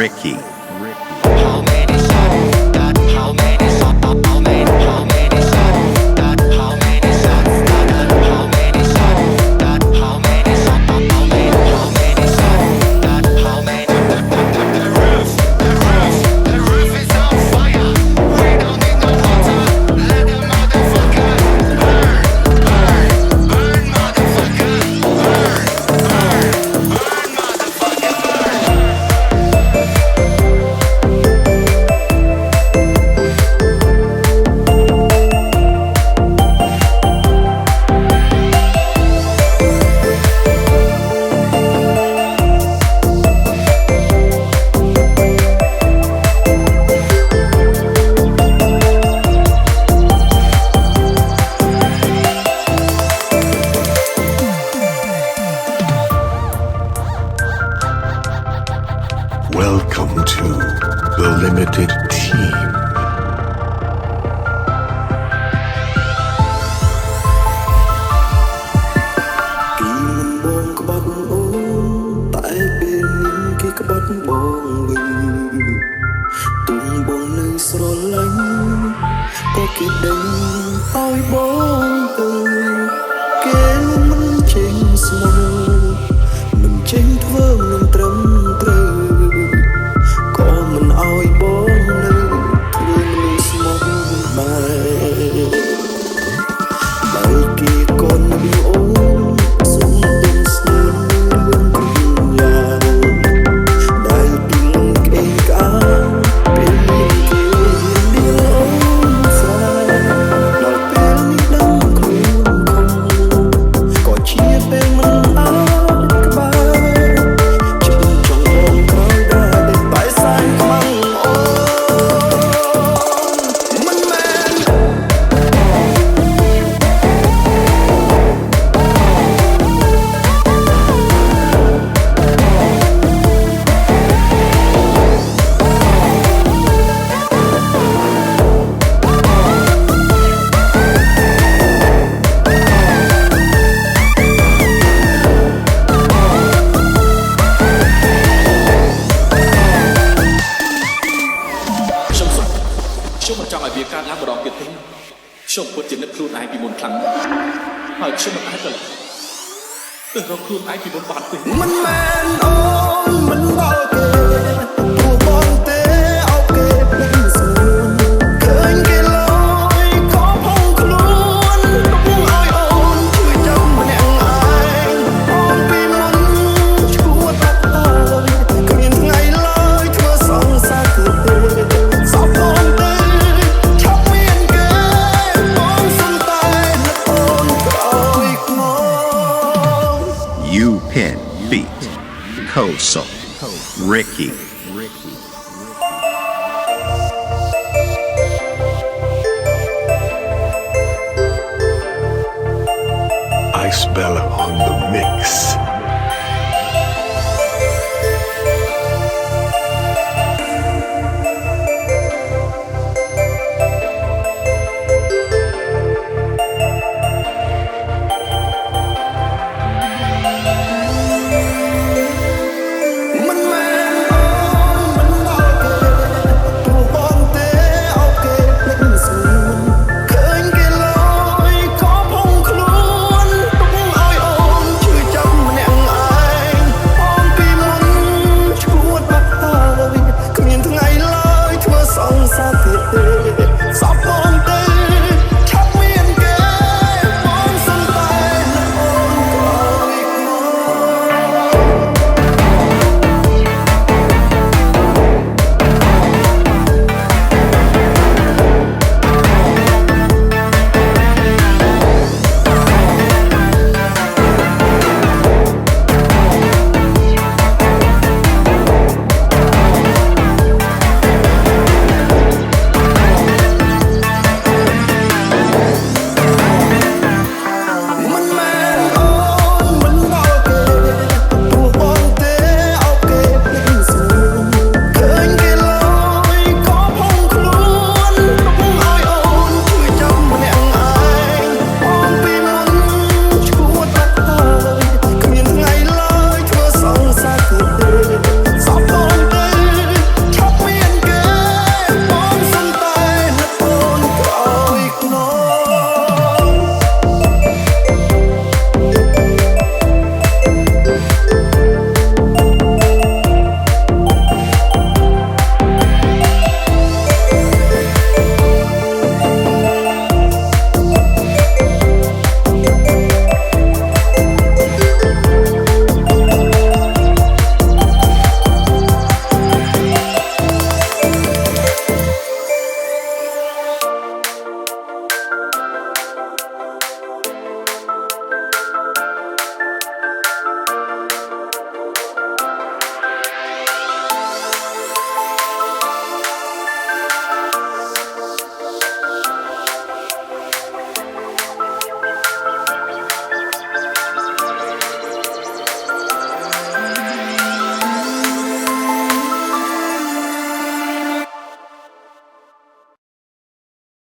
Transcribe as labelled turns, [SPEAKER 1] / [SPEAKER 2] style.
[SPEAKER 1] Ricky.
[SPEAKER 2] How many shots got? How many shots? How many shots got? How many shots got? How many shots got? How many shots? How many shots got? How many? The roof is on fire. We don't need no water. Let the motherfucker burn, motherfucker, burn, motherfucker, burn.
[SPEAKER 3] Welcome to the limited team.
[SPEAKER 4] ពីមិនបងក្បត់អូនតែពេលនេះគេក្បត់បងវិញទុំបងនៅស្រឡាញ់ក៏គេដេញឲ្យបងទៅគេមិនចេញស្មោះមិនចេញធ្វើមិនត្រឹមត្រូវក៏មិនឲ្យបងនៅធ្វើមនុស្សស្មោះបែបបើគេកូនពីអូនសុំទុំស្នេហ៍រឿងគ្រប់យ៉ាងដែលពីមុនគេក្អាពេលនេះគេមានអូនស្រែដល់ពេលនេះដឹងខ្លួនខំក៏ជាពេលមិនអាចក្បែរជិះចង់បងក្រោយដែរតែសែងខ្មាំងអូនមិនមែន
[SPEAKER 5] ខ្ញុំមិនចង់ឲ្យវាកើតឡើងម្ដងទៀតទេខ្ញុំពិតជានឹកខ្លួនឯងពីមុនខ្លាំងណាស់ហើយខ្ញុំមិនអាចទៅរកខ្លួនឯងពីមុនបានទេ
[SPEAKER 4] មិនមែនអូនមិនដល់ទេព្រោះបងទេអូគេភ្លេចស្រួលឃើញគេលយខំផងខ្លួនទុកឲ្យអូនជួយចាំម្នាក់ឯងអូនពីមុនឈួតអត់ហើយគ្មានថ្ងៃឡើយធ្វើសង្សារគឺទេសោកអូនទេឈប់មានគេបងសុំតែនឹកអូនក្រោយខ្នង
[SPEAKER 1] U Pen Beat. Koso. Ricky.
[SPEAKER 3] Ice Bella on the mix.